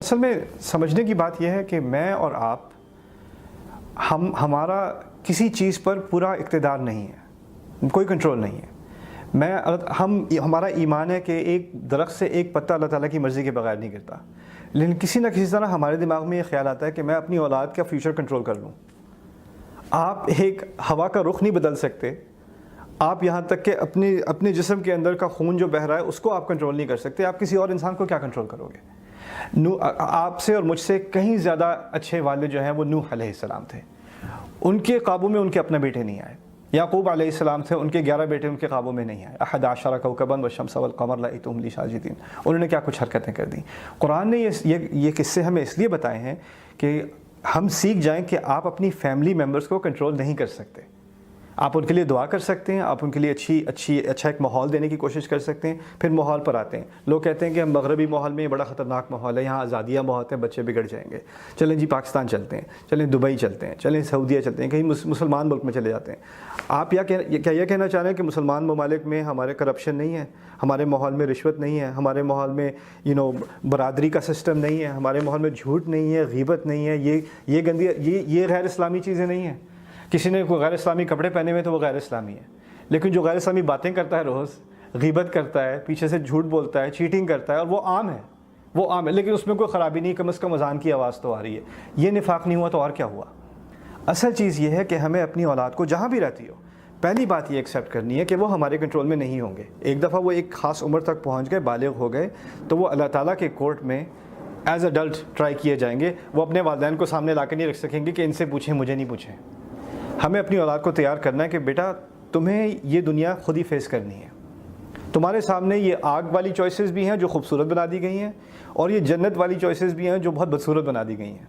اصل میں سمجھنے کی بات یہ ہے کہ میں اور آپ ہمارا کسی چیز پر پورا اقتدار نہیں ہے، کوئی کنٹرول نہیں ہے۔ ہمارا ایمان ہے کہ ایک درخت سے ایک پتا اللہ تعالیٰ کی مرضی کے بغیر نہیں گرتا، لیکن کسی نہ کسی طرح ہمارے دماغ میں یہ خیال آتا ہے کہ میں اپنی اولاد کا فیوچر کنٹرول کر لوں۔ آپ ایک ہوا کا رخ نہیں بدل سکتے، آپ یہاں تک کہ اپنے جسم کے اندر کا خون جو بہہ رہا ہے اس کو آپ کنٹرول نہیں کر سکتے، آپ کسی اور انسان کو کیا کنٹرول کرو گے؟ آپ سے اور مجھ سے کہیں زیادہ اچھے والد جو ہیں وہ نوح علیہ السلام تھے، ان کے قابو میں ان کے اپنے بیٹے نہیں آئے۔ یعقوب علیہ السلام تھے، ان کے 11 بیٹے ان کے قابو میں نہیں آئے۔ 11 کوكبا والشمس والقمر رأيتهم لي ساجدين، انہوں نے کیا کچھ حرکتیں کر دیں۔ قرآن نے یہ قصے ہمیں اس لیے بتائے ہیں کہ ہم سیکھ جائیں کہ آپ اپنی فیملی ممبرز کو کنٹرول نہیں کر سکتے۔ آپ ان کے لیے دعا کر سکتے ہیں، آپ ان کے لیے اچھا ایک ماحول دینے کی کوشش کر سکتے ہیں۔ پھر ماحول پر آتے ہیں، لوگ کہتے ہیں کہ ہم مغربی ماحول میں یہ بڑا خطرناک ماحول ہے، یہاں آزادیاں بہت ہیں، بچے بگڑ جائیں گے، چلیں جی پاکستان چلتے ہیں، چلیں دبئی چلتے ہیں، چلیں سعودیہ چلتے ہیں، کہیں مسلمان ملک میں چلے جاتے ہیں۔ آپ کیا یہ کہنا چاہ رہے ہیں کہ مسلمان ممالک میں ہمارے کرپشن نہیں ہے، ہمارے ماحول میں رشوت نہیں ہے، ہمارے ماحول میں برادری کا سسٹم نہیں ہے، ہمارے ماحول میں جھوٹ نہیں ہے، غیبت نہیں ہے، یہ گندی یہ غیر اسلامی چیزیں نہیں ہیں؟ کسی نے کوئی غیر اسلامی کپڑے پہنے ہوئے تو وہ غیر اسلامی ہے، لیکن جو غیر اسلامی باتیں کرتا ہے، روز غیبت کرتا ہے، پیچھے سے جھوٹ بولتا ہے، چیٹنگ کرتا ہے، اور وہ عام ہے، لیکن اس میں کوئی خرابی نہیں، کم از کم اذان کی آواز تو آ رہی ہے۔ یہ نفاق نہیں ہوا تو اور کیا ہوا؟ اصل چیز یہ ہے کہ ہمیں اپنی اولاد کو جہاں بھی رہتی ہو، پہلی بات یہ ایکسیپٹ کرنی ہے کہ وہ ہمارے کنٹرول میں نہیں ہوں گے۔ ایک دفعہ وہ ایک خاص عمر تک پہنچ گئے، بالغ ہو گئے، تو وہ اللہ تعالیٰ کے کورٹ میں ایز اڈلٹ ٹرائی کیے جائیں گے۔ وہ اپنے والدین کو سامنے لا کے نہیں رکھ سکیں گے کہ ان سے پوچھیں، مجھے نہیں پوچھیں۔ ہمیں اپنی اولاد کو تیار کرنا ہے کہ بیٹا تمہیں یہ دنیا خود ہی فیس کرنی ہے، تمہارے سامنے یہ آگ والی چوائسز بھی ہیں جو خوبصورت بنا دی گئی ہیں، اور یہ جنت والی چوائسز بھی ہیں جو بہت بدصورت بنا دی گئی ہیں،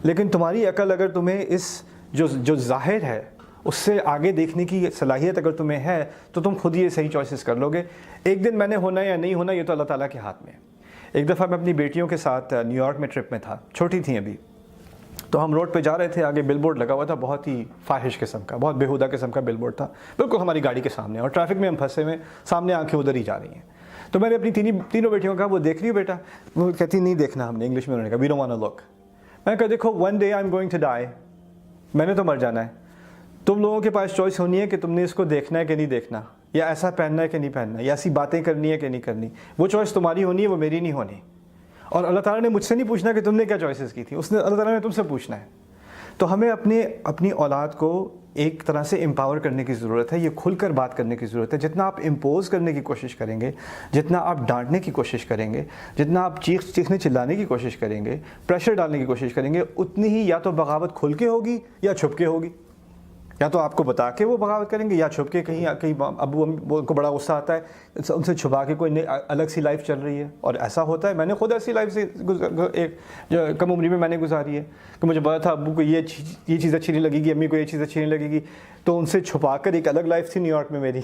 لیکن تمہاری عقل اگر تمہیں اس جو ظاہر ہے اس سے آگے دیکھنے کی صلاحیت اگر تمہیں ہے تو تم خود ہی یہ صحیح چوائسز کر لو گے۔ ایک دن میں نے ہونا یا نہیں ہونا یہ تو اللہ تعالیٰ کے ہاتھ میں ہے۔ ایک دفعہ میں اپنی بیٹیوں کے ساتھ نیو یارک میں ٹرپ میں تھا، چھوٹی تھیں ابھی، تو ہم روڈ پہ جا رہے تھے، آگے بل بورڈ لگا ہوا تھا، بہت ہی فاحش قسم کا، بہت بیہودہ قسم کا بل بورڈ تھا، بالکل ہماری گاڑی کے سامنے، اور ٹریفک میں ہم پھنسے ہوئے، سامنے آنکھیں ادھر ہی جا رہی ہیں۔ تو میں نے اپنی تینوں بیٹیوں کا، وہ دیکھ رہی ہو بیٹا؟ وہ کہتی نہیں دیکھنا ہم نے، انگلش میں انہوں نے کہا we don't want to look. میں نے کہا دیکھو one day I am going to die, میں نے تو مر جانا ہے، تم لوگوں کے پاس چوائس ہونی ہے کہ تم نے اس کو دیکھنا ہے کہ نہیں دیکھنا، یا ایسا پہننا ہے کہ نہیں پہننا، یا ایسی باتیں کرنی ہے کہ نہیں کرنی۔ وہ چوائس تمہاری ہونی ہے، وہ میری نہیں ہونی۔ اور اللہ تعالیٰ نے مجھ سے نہیں پوچھنا کہ تم نے کیا چوائسز کی تھی، اللہ تعالیٰ نے تم سے پوچھنا ہے۔ تو ہمیں اپنی اولاد کو ایک طرح سے امپاور کرنے کی ضرورت ہے، یہ کھل کر بات کرنے کی ضرورت ہے۔ جتنا آپ امپوز کرنے کی کوشش کریں گے، جتنا آپ ڈانٹنے کی کوشش کریں گے، جتنا آپ چیخنے چلانے کی کوشش کریں گے، پریشر ڈالنے کی کوشش کریں گے، اتنی ہی یا تو بغاوت کھل کے ہوگی یا چھپ کے ہوگی۔ یا تو آپ کو بتا کے وہ بغاوت کریں گے، یا چھپ کے کہیں ابو ان کو بڑا غصہ آتا ہے، ان سے چھپا کے کوئی الگ سی لائف چل رہی ہے۔ اور ایسا ہوتا ہے، میں نے خود ایسی لائف سے ایک کم عمری میں میں نے گزاری ہے کہ مجھے پتا تھا ابو کو یہ چیز اچھی نہیں لگے گی، امی کو یہ چیز اچھی نہیں لگے گی، تو ان سے چھپا کر ایک الگ لائف تھی نیو یارک میں میری۔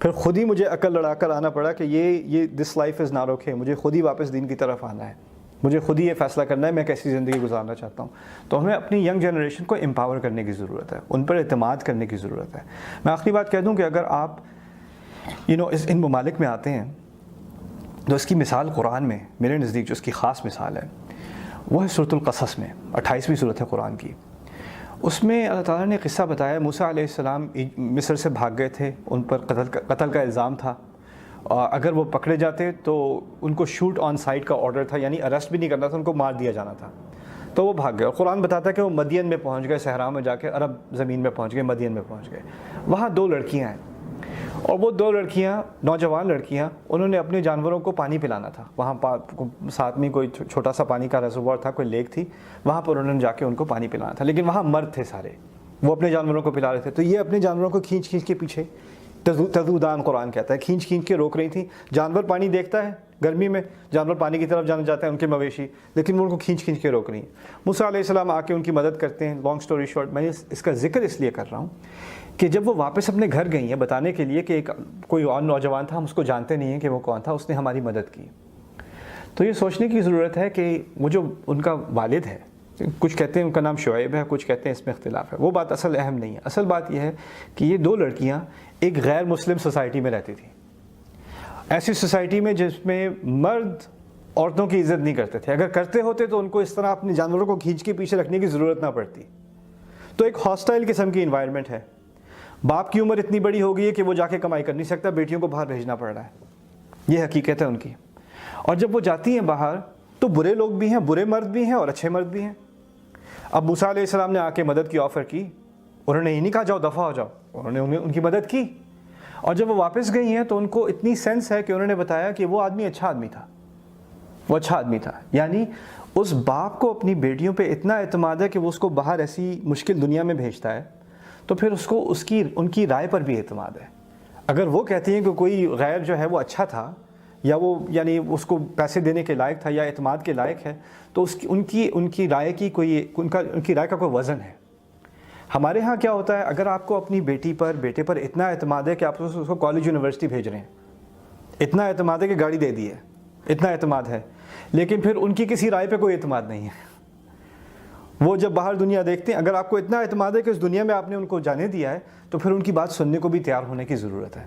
پھر خود ہی مجھے عقل لڑا کر آنا پڑا کہ یہ this life is not okay, مجھے خود ہی واپس دین کی طرف آنا ہے، مجھے خود ہی یہ فیصلہ کرنا ہے میں کیسی زندگی گزارنا چاہتا ہوں۔ تو ہمیں اپنی ینگ جنریشن کو امپاور کرنے کی ضرورت ہے، ان پر اعتماد کرنے کی ضرورت ہے۔ میں آخری بات کہہ دوں کہ اگر آپ ان ممالک میں آتے ہیں تو اس کی مثال قرآن میں میرے نزدیک جو اس کی خاص مثال ہے وہ ہے سورۃ القصص میں، 28ویں سورت ہے قرآن کی۔ اس میں اللہ تعالیٰ نے قصہ بتایا، موسیٰ علیہ السلام مصر سے بھاگ گئے تھے، ان پر قتل کا الزام تھا، اگر وہ پکڑے جاتے تو ان کو شوٹ آن سائٹ کا آرڈر تھا، یعنی اریسٹ بھی نہیں کرنا تھا، ان کو مار دیا جانا تھا، تو وہ بھاگ گئے۔ اور قرآن بتاتا ہے کہ وہ مدین میں پہنچ گئے، صحرا میں جا کے عرب زمین میں پہنچ گئے، مدین میں پہنچ گئے۔ وہاں 2 لڑکیاں ہیں، اور وہ 2 لڑکیاں، نوجوان لڑکیاں، انہوں نے اپنے جانوروں کو پانی پلانا تھا۔ وہاں ساتھ میں کوئی چھوٹا سا پانی کا ریزروار تھا، کوئی لیک تھی، وہاں پر انہوں نے جا کے ان کو پانی پلانا تھا، لیکن وہاں مرد تھے سارے، وہ اپنے جانوروں کو پلا رہے تھے۔ تو یہ اپنے جانوروں کو کھینچ کے پیچھے، تذودان قرآن کہتا ہے، کھینچ کے روک رہی تھیں۔ جانور پانی دیکھتا ہے، گرمی میں جانور پانی کی طرف جانا چاہتے ہیں، ان کے مویشی، لیکن وہ ان کو کھینچ کے روک رہی ہیں۔ موسیٰ علیہ السلام آ کے ان کی مدد کرتے ہیں۔ لانگ سٹوری شارٹ، میں اس کا ذکر اس لیے کر رہا ہوں کہ جب وہ واپس اپنے گھر گئی ہیں بتانے کے لیے کہ کوئی اور نوجوان تھا، ہم اس کو جانتے نہیں ہیں کہ وہ کون تھا، اس نے ہماری مدد کی، تو یہ سوچنے کی ضرورت ہے کہ وہ جو ان کا والد ہے، کچھ کہتے ہیں ان کا نام شعیب ہے، کچھ کہتے ہیں اس میں اختلاف ہے، وہ بات اصل اہم نہیں ہے۔ اصل بات یہ ہے کہ یہ 2 لڑکیاں ایک غیر مسلم سوسائٹی میں رہتی تھیں، ایسی سوسائٹی میں جس میں مرد عورتوں کی عزت نہیں کرتے تھے. اگر کرتے ہوتے تو ان کو اس طرح اپنے جانوروں کو کھینچ کے پیچھے رکھنے کی ضرورت نہ پڑتی. تو ایک ہاسٹائل قسم کی انوائرمنٹ ہے. باپ کی عمر اتنی بڑی ہو گئی ہے کہ وہ جا کے کمائی کر نہیں سکتا, بیٹیوں کو باہر بھیجنا پڑ رہا ہے. یہ حقیقت ہے ان کی. اور جب وہ جاتی ہیں باہر تو برے لوگ بھی ہیں, برے مرد بھی ہیں اور اچھے مرد بھی ہیں. اب موسیٰ علیہ السلام نے آ کے مدد کی آفر کی, انہوں نے یہ نہیں کہا جاؤ دفع ہو جاؤ, انہوں نے ان کی مدد کی. اور جب وہ واپس گئی ہیں تو ان کو اتنی سینس ہے کہ انہوں نے بتایا کہ وہ آدمی اچھا آدمی تھا, وہ اچھا آدمی تھا. یعنی اس باپ کو اپنی بیٹیوں پہ اتنا اعتماد ہے کہ وہ اس کو باہر ایسی مشکل دنیا میں بھیجتا ہے, تو پھر اس کو ان کی رائے پر بھی اعتماد ہے. اگر وہ کہتی ہیں کہ کوئی غیر جو ہے وہ اچھا تھا, یا وہ یعنی اس کو پیسے دینے کے لائق تھا یا اعتماد کے لائق ہے, تو ان کی رائے کی ان کی رائے کا کوئی وزن ہے. ہمارے ہاں کیا ہوتا ہے, اگر آپ کو اپنی بیٹی پر بیٹے پر اتنا اعتماد ہے کہ آپ اس کو کالج یونیورسٹی بھیج رہے ہیں, اتنا اعتماد ہے کہ گاڑی دے دی ہے, اتنا اعتماد ہے, لیکن پھر ان کی کسی رائے پہ کوئی اعتماد نہیں ہے. وہ جب باہر دنیا دیکھتے ہیں, اگر آپ کو اتنا اعتماد ہے کہ اس دنیا میں آپ نے ان کو جانے دیا ہے, تو پھر ان کی بات سننے کو بھی تیار ہونے کی ضرورت ہے.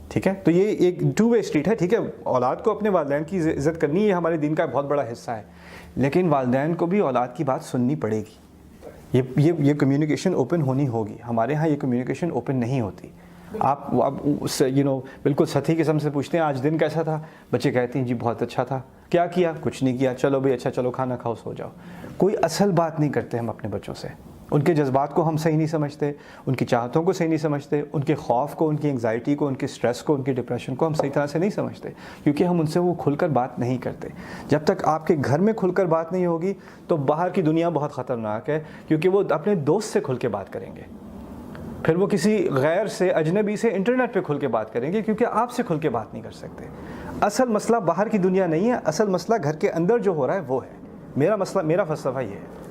ٹھیک ہے, تو یہ ایک ٹو وے اسٹریٹ ہے. ٹھیک ہے, اولاد کو اپنے والدین کی عزت کرنی یہ ہمارے دین کا بہت بڑا حصہ ہے, لیکن والدین کو بھی اولاد کی بات سننی پڑے گی. یہ کمیونیکیشن اوپن ہونی ہوگی. ہمارے ہاں یہ کمیونیکیشن اوپن نہیں ہوتی. آپ بالکل سطحی قسم سے پوچھتے ہیں آج دن کیسا تھا, بچے کہتے ہیں جی بہت اچھا تھا. کیا کیا؟ کچھ نہیں کیا. چلو بھائی اچھا, چلو کھانا کھاؤ سو جاؤ. کوئی اصل بات نہیں کرتے ہم اپنے بچوں سے. ان کے جذبات کو ہم صحیح نہیں سمجھتے, ان کی چاہتوں کو صحیح نہیں سمجھتے, ان کے خوف کو, ان کی انگزائٹی کو, ان کے سٹریس کو, ان کی ڈپریشن کو ہم صحیح طرح سے نہیں سمجھتے, کیونکہ ہم ان سے وہ کھل کر بات نہیں کرتے. جب تک آپ کے گھر میں کھل کر بات نہیں ہوگی تو باہر کی دنیا بہت خطرناک ہے, کیونکہ وہ اپنے دوست سے کھل کے بات کریں گے, پھر وہ کسی غیر سے, اجنبی سے انٹرنیٹ پہ کھل کے بات کریں گے, کیونکہ آپ سے کھل کے بات نہیں کر سکتے. اصل مسئلہ باہر کی دنیا نہیں ہے, اصل مسئلہ گھر کے اندر جو ہو رہا ہے وہ ہے. میرا مسئلہ, میرا فلسفہ یہ ہے.